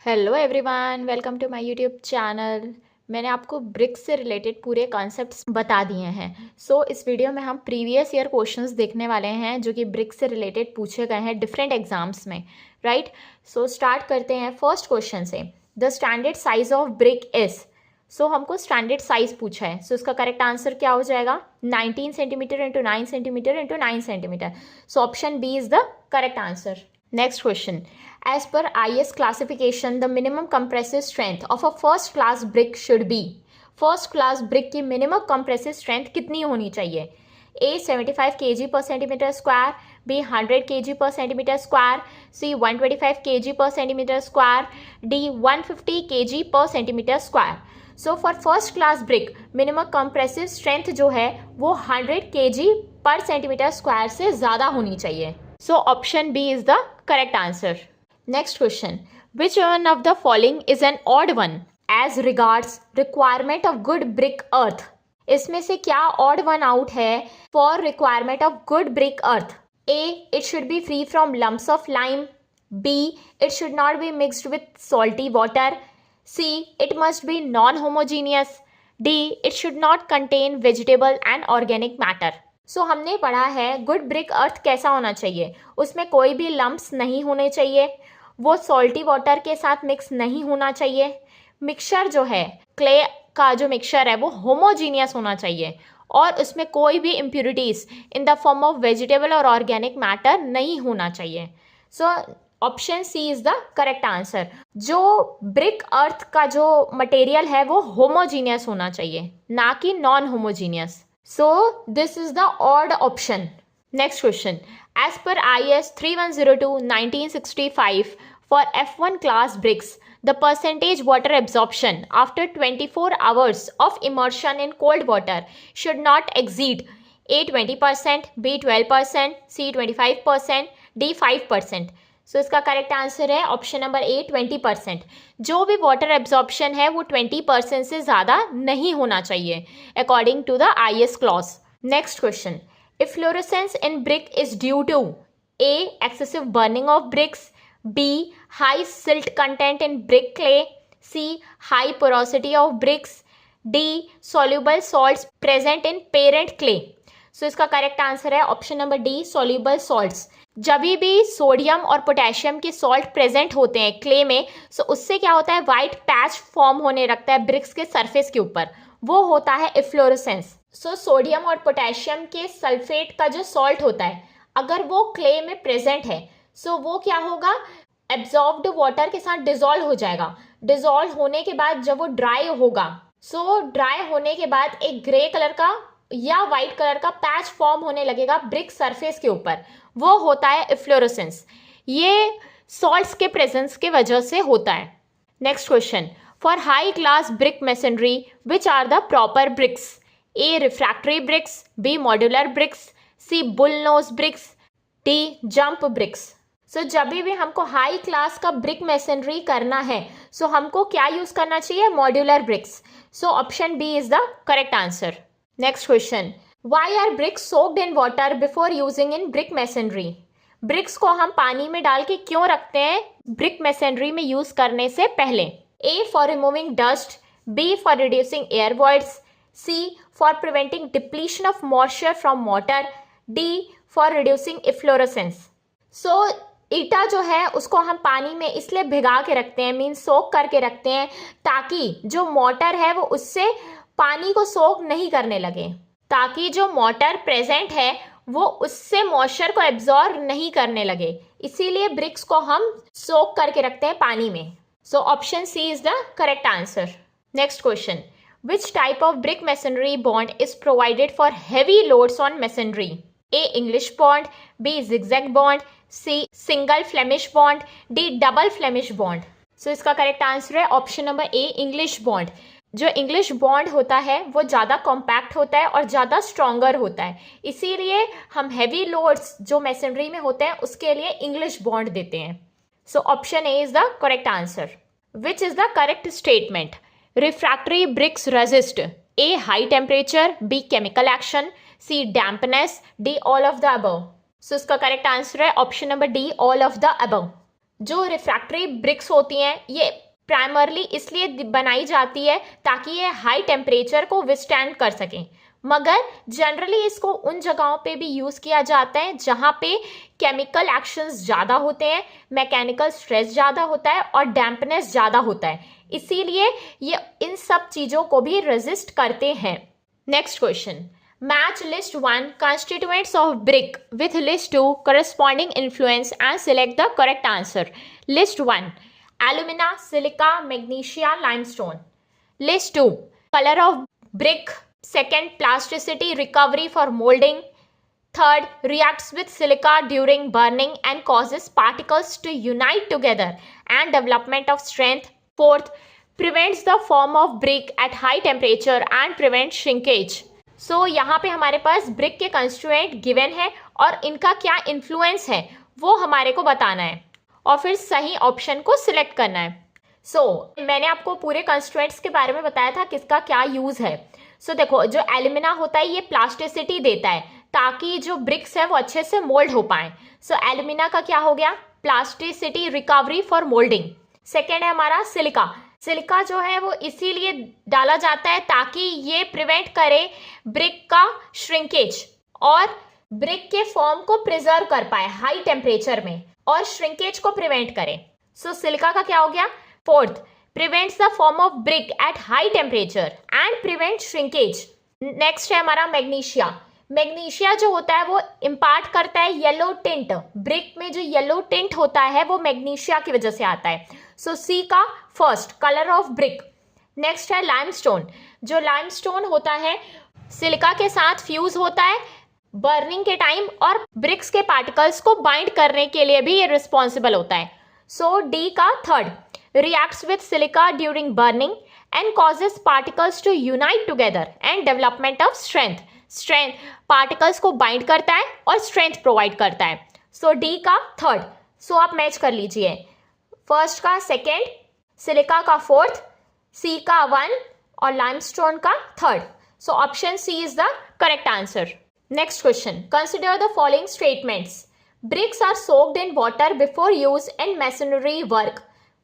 Hello everyone, welcome to my YouTube channel. मैंने आपको BRICS से रिलेटेड पूरे कॉन्सेप्ट्स बता दिए हैं। इस वीडियो में हम प्रीवियस ईयर क्वेश्चंस देखने वाले हैं जो कि ब्रिक्स से रिलेटेड पूछे गए हैं डिफरेंट एग्जाम्स में, राइट। स्टार्ट करते हैं फर्स्ट क्वेश्चन से। The standard size of brick is. हमको स्टैंडर्ड साइज पूछा है। इसका करेक्ट आंसर क्या हो जाएगा? 19 centimetre into 9 centimetre into 9 centimetre. Option B is the correct answer. Next question. As per IS classification, the minimum compressive strength of a first class brick should be. First class brick की minimum compressive strength कितनी होनी चाहिए? A 75 kg per centimeter square, B 100 kg per centimeter square, C 125 kg per centimeter square, D 150 kg per centimeter square. For first class brick, minimum compressive strength जो है वो 100 kg per centimeter square से ज़्यादा होनी चाहिए. Option B is the correct answer. Next question. Which one of the following is an odd one as regards requirement of good brick earth? इसमें से क्या odd one out है for requirement of good brick earth? A. It should be free from lumps of lime. B. It should not be mixed with salty water. C. It must be non-homogeneous. D. It should not contain vegetable and organic matter. हमने पढ़ा है good brick अर्थ कैसा होना चाहिए। उसमें कोई भी lumps नहीं होने चाहिए, वो सॉल्टी वाटर के साथ मिक्स नहीं होना चाहिए, मिक्सचर जो है क्ले का जो मिक्सचर है वो होमोजीनियस होना चाहिए, और उसमें कोई भी impurities in the form of vegetable और ऑर्गेनिक मैटर नहीं होना चाहिए। Option C is the correct answer. जो ब्रिक अर्थ का जो मटेरियल है वो होमोजीनियस होना चाहिए, ना कि non homogeneous. This is the odd option. Next question. As per IS 3102/1965 for F1 class bricks, the percentage water absorption after 24 hours of immersion in cold water should not exceed A 20%, B 12%, C 25%, D 5%. इसका correct answer है option number ए 20%। जो भी water absorption है वो 20% से ज़्यादा नहीं होना चाहिए according to the IS clause. Next question. Efflorescence in brick is due to A excessive burning of bricks, B high silt content in brick clay, C high porosity of bricks, D soluble salts present in parent clay. इसका correct answer है option number D soluble salts. जब भी sodium और potassium के salt present होते हैं clay में, उससे क्या होता है, वाइट पैच फॉर्म होने लगता है ब्रिक्स के सरफेस के ऊपर, वो होता है इफ्लोरेसेंस। सोडियम और पोटेशियम के सल्फेट का जो सॉल्ट होता है अगर वो क्ले में प्रेजेंट है वो क्या होगा, एब्जॉर्ब्ड वाटर के साथ डिजोल्व हो जाएगा। डिजोल्व होने के बाद जब वो ड्राई होगा, ड्राई होने के बाद एक ग्रे कलर का या वाइट कलर का पैच फॉर्म होने लगेगा ब्रिक सरफेस के ऊपर, वो होता है इफ्लोरेसेंस। ये सॉल्ट्स के प्रेजेंस के वजह से होता है। Next question. For high class brick masonry which are the proper bricks? A refractory bricks, B modular bricks, C bull nose bricks, D jump bricks. जब भी हमको हाई क्लास का ब्रिक मेसनरी करना है हमको क्या यूज करना चाहिए, modular bricks. Option B is the correct answer. Next question. Why are bricks soaked in water before using in brick masonry? Bricks को हम पानी में डाल के क्यों रखते हैं ब्रिक मेसनरी में यूज करने से पहले? A for removing dust, B for reducing air voids, C for preventing depletion of moisture from water, D for reducing efflorescence. ईटा जो है उसको हम पानी में इसलिए भिगा के रखते हैं, मीन सोक करके रखते हैं, ताकि जो मोटर है वो उससे पानी को सोक नहीं करने लगे, ताकि जो मोटर प्रेजेंट है वो उससे मॉइस्चर को एब्जॉर्ब नहीं करने लगे। इसीलिए ब्रिक्स को हम सोक करके रखते हैं पानी में। Option C is the correct answer. Next question. Which type of brick masonry bond is provided for heavy loads on masonry? A English bond, B zigzag bond, C single Flemish bond, D double Flemish bond. इसका correct answer है option number A English bond. जो English bond होता है वो ज़्यादा compact होता है और ज़्यादा स्ट्रॉन्गर होता है, इसीलिए हम हैवी लोड्स जो मेसनरी में होते हैं उसके लिए इंग्लिश बॉन्ड देते हैं। Option A is the correct answer. Which is the correct statement? Refractory bricks resist A high temperature, B chemical action, C dampness, D all of the above. इसका correct answer है option number D all of the above. जो refractory bricks होती हैं ये primarily इसलिए बनाई जाती है ताकि ये हाई टेम्परेचर को विस्टैंड कर सकें, मगर जनरली इसको उन जगहों पे भी यूज़ किया जाता है जहाँ पे केमिकल एक्शंस ज़्यादा होते हैं, मैकेनिकल स्ट्रेस ज़्यादा होता है और डैम्पनेस ज़्यादा होता है, इसीलिए ये इन सब चीज़ों को भी रेजिस्ट करते हैं। Next question, match list 1 constituents of brick with list 2 corresponding influence and select the correct answer. List 1 alumina, silica, magnesia, limestone. List 2 color of brick. Second, plasticity, recovery for molding. Third, reacts with silica during burning and causes particles to unite together and development of strength. Fourth, prevents the form of brick at high temperature and prevents shrinkage. So यहाँ पे हमारे पास brick के constituent given है और इनका क्या influence है वो हमारे को बताना है और फिर सही ऑप्शन को सिलेक्ट करना है। मैंने आपको पूरे कंस्टिट्यूएंट्स के बारे में बताया था किसका क्या यूज़ है। देखो, जो एल्यूमिना होता है ये प्लास्टिसिटी देता है ताकि जो ब्रिक्स है वो अच्छे से मोल्ड हो पाए। एल्यूमिना का क्या हो गया, plasticity, recovery for moulding. Second है हमारा सिलिका। सिलिका जो है वो इसीलिए डाला जाता है ताकि ये प्रिवेंट करे ब्रिक का श्रिंकेज और ब्रिक के फॉर्म को प्रिजर्व कर पाए हाई टेम्परेचर में और श्रिंकेज को प्रिवेंट करे। सिलिका का क्या हो गया, fourth, prevents the form of brick at high temperature and prevent shrinkage. Next है हमारा मैग्नीशिया। मैग्नीशिया जो होता है वो इम्पार्ट करता है येलो टिंट, ब्रिक में जो येलो टिंट होता है वो मैग्नीशिया की वजह से आता है। सी का first, colour of brick. Next है लाइमस्टोन। जो लाइमस्टोन होता है सिलिका के साथ फ्यूज होता है बर्निंग के टाइम और ब्रिक्स के पार्टिकल्स को बाइंड करने के लिए भी ये रिस्पॉन्सिबल होता है। डी का third, reacts with silica during burning and causes particles to unite together and development of strength particles को बाइंड करता है और स्ट्रेंथ प्रोवाइड करता है। डी का थर्ड। आप मैच कर लीजिए, फर्स्ट का सेकेंड, सिलिका का फोर्थ, सी का 1 और लाइमस्टोन का third. Option C is the correct answer. Next question, consider the following statements. Bricks are soaked in water before use in masonry work.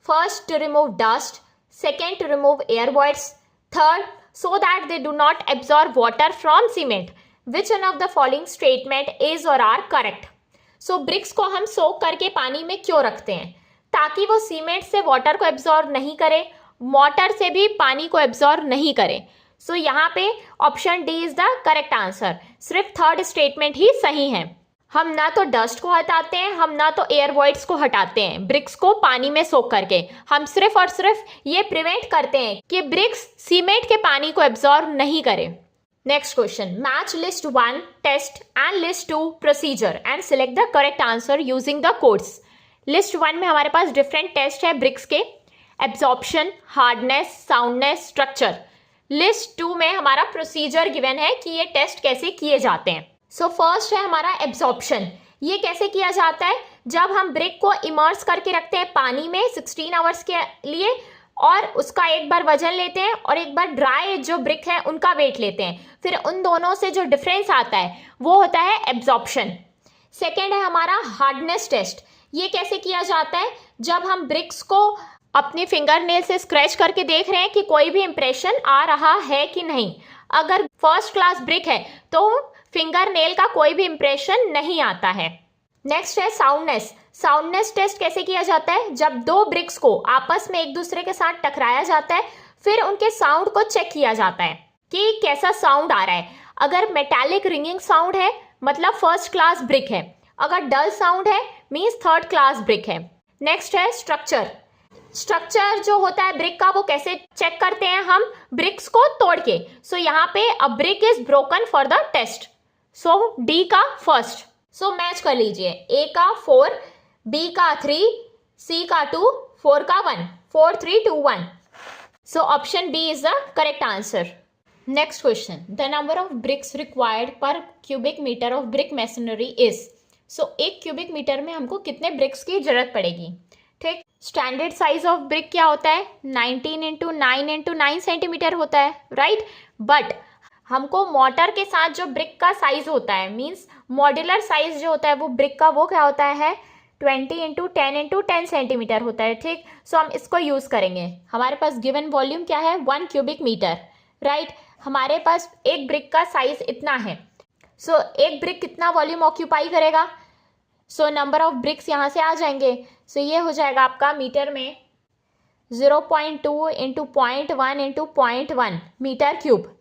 First, to remove dust. Second, to remove air voids. Third, so that they do not absorb water from cement. Which one of the following statement is or are correct? Bricks को हम सोक करके पानी में क्यों रखते हैं? ताकि वो सीमेंट से वाटर को एब्जॉर्ब नहीं करे, मोटर से भी पानी को एब्जॉर्ब नहीं करे। यहाँ पे option D is the correct answer. सिर्फ थर्ड स्टेटमेंट ही सही है। हम ना तो डस्ट को हटाते हैं, हम ना तो एयर वॉइड्स को हटाते हैं ब्रिक्स को पानी में सोक करके। हम सिर्फ और सिर्फ ये प्रिवेंट करते हैं कि ब्रिक्स सीमेंट के पानी को एब्जॉर्ब नहीं करे। Next question, match list 1 test and list 2 procedure and select the correct answer using the codes. List 1 में हमारे पास डिफरेंट टेस्ट है ब्रिक्स के, absorption, hardness, soundness, structure. List 2 में हमारा प्रोसीजर गिवन है कि ये टेस्ट कैसे किए जाते हैं। फर्स्ट है हमारा एब्जॉर्प्शन। ये कैसे किया जाता है, जब हम ब्रिक को इमर्स करके रखते हैं पानी में 16 आवर्स के लिए और उसका एक बार वजन लेते हैं और एक बार ड्राई जो ब्रिक है उनका वेट लेते हैं, फिर उन दोनों से जो डिफरेंस आता है वो होता है एब्जॉर्प्शन। सेकेंड है हमारा हार्डनेस टेस्ट। ये कैसे किया जाता है, जब हम ब्रिक्स को अपने फिंगर नेल से स्क्रैच करके देख रहे हैं कि कोई भी इंप्रेशन आ रहा है कि नहीं। अगर फर्स्ट क्लास ब्रिक है तो फिंगर नेल का कोई भी इंप्रेशन नहीं आता है। नेक्स्ट है साउंडनेस। साउंडनेस टेस्ट कैसे किया जाता है, जब दो ब्रिक्स को आपस में एक दूसरे के साथ टकराया जाता है, फिर उनके साउंड को चेक किया जाता है कि कैसा साउंड आ रहा है। अगर मेटालिक रिंगिंग साउंड है मतलब फर्स्ट क्लास ब्रिक है, अगर डल साउंड है मीन्स थर्ड क्लास ब्रिक है। नेक्स्ट है स्ट्रक्चर। स्ट्रक्चर जो होता है ब्रिक का वो कैसे चेक करते हैं, हम ब्रिक्स को तोड़ के। यहाँ पे a brick is broken for the test. D का फर्स्ट। मैच कर लीजिए, ए का 4, बी का 3, सी का 2, 4 का 1, 4 3 2 1। Option B is the correct answer. Next question, the number of bricks required per cubic metre of brick masonry is. एक cubic metre में हमको कितने ब्रिक्स की जरूरत पड़ेगी। ठीक, स्टैंडर्ड साइज ऑफ ब्रिक क्या होता है, 19 × 9 × 9 सेंटीमीटर होता है, राइट। बट हमको मोटर के साथ जो ब्रिक का साइज होता है मींस मॉड्यूलर साइज जो होता है वो ब्रिक का वो क्या होता है 20 इंटू 10 सेंटीमीटर होता है, ठीक। सो हम इसको यूज़ करेंगे। हमारे पास गिवन वॉल्यूम क्या है, 1 क्यूबिक मीटर, राइट। हमारे पास एक ब्रिक का साइज इतना है। सो एक ब्रिक कितना वॉल्यूम ऑक्यूपाई करेगा, सो नंबर ऑफ ब्रिक्स यहाँ से आ जाएंगे। सो ये हो जाएगा आपका मीटर में 0.2 into 0.1 into 0.1 metre cube.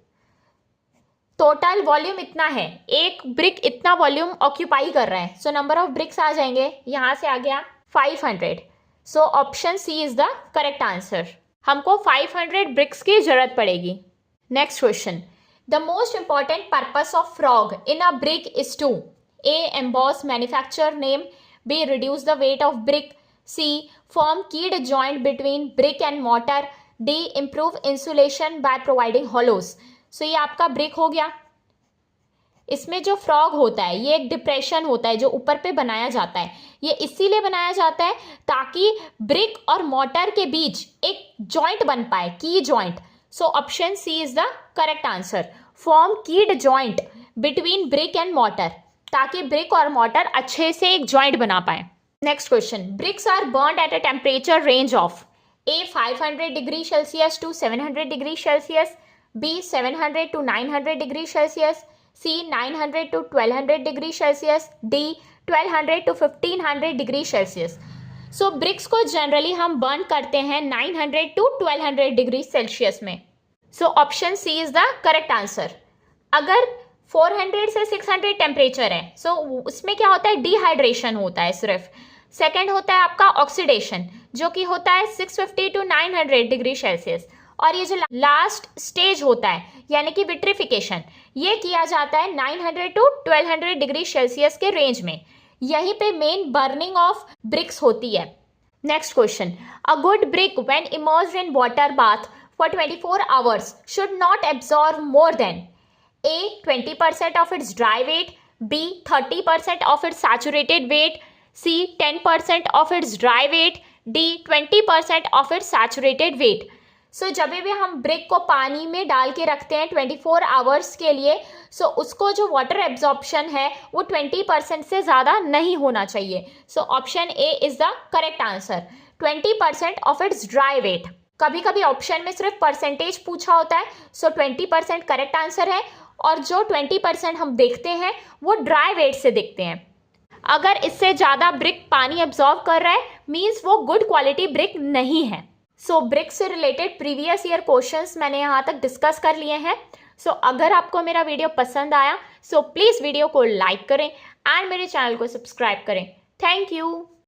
Total volume इतना है, एक ब्रिक इतना वॉल्यूम ऑक्यूपाई कर रहा है। सो नंबर ऑफ ब्रिक्स आ जाएंगे, यहाँ से आ गया 500। So option C is the correct answer. हमको 500 ब्रिक्स की जरूरत पड़ेगी। Next question, the most important purpose of frog in a brick is to A. emboss manufacture name, B. reduce the weight of brick, C. form keyed joint between brick and mortar, D. improve insulation by providing hollows। सो ये आपका brick हो गया। इसमें जो frog होता है ये एक डिप्रेशन होता है जो ऊपर पे बनाया जाता है। ये इसीलिए बनाया जाता है ताकि ब्रिक और मोटर के बीच एक जॉइंट बन पाए, की joint. So option C is the correct answer, form keyed joint between brick and mortar, ताकि ब्रिक और मोटर अच्छे से एक जॉइंट बना पाए। Next question, bricks are burnt at a temperature range of A. 500 degree Celsius to 700 degree Celsius, B. 700 to 900 degree Celsius, C. 900 to 1200 degree Celsius, D. 1200 to 1500 degree Celsius. So bricks को generally हम burn करते हैं 900 to 1200 degree Celsius में। So option C is the correct answer. अगर 400 से 600 temperature है, सो उसमें क्या होता है, डिहाइड्रेशन होता है सिर्फ। सेकेंड होता है आपका ऑक्सीडेशन, जो कि होता है 650 to 900 डिग्री सेल्सियस। और ये जो लास्ट स्टेज होता है यानी कि विट्रिफिकेशन, ये किया जाता है 900 to 1200 डिग्री सेल्सियस के रेंज में। यहीं पे मेन बर्निंग ऑफ ब्रिक्स होती है। Next question, a good brick when immersed in water bath for 24 hours should not absorb more than A. 20% of its dry weight, B. 30% of its saturated weight, C. 10% of its dry weight, D. 20% of its saturated weight। सो जब भी हम brick को पानी में डाल के रखते हैं 24 आवर्स के लिए, सो उसको जो वाटर एब्जॉर्प्शन है वो 20% से ज़्यादा नहीं होना चाहिए। So option A is the correct answer, 20% of its dry weight. कभी कभी ऑप्शन में सिर्फ परसेंटेज पूछा होता है, सो 20% करेक्ट आंसर है। और जो 20% हम देखते हैं वो ड्राई वेट से देखते हैं। अगर इससे ज़्यादा ब्रिक पानी एब्जॉर्व कर रहा है मीन्स वो गुड क्वालिटी ब्रिक नहीं है। सो ब्रिक से रिलेटेड प्रीवियस ईयर क्वेश्चंस मैंने यहाँ तक डिस्कस कर लिए हैं। सो अगर आपको मेरा वीडियो पसंद आया सो प्लीज़ वीडियो को लाइक करें एंड मेरे चैनल को सब्सक्राइब करें। Thank you.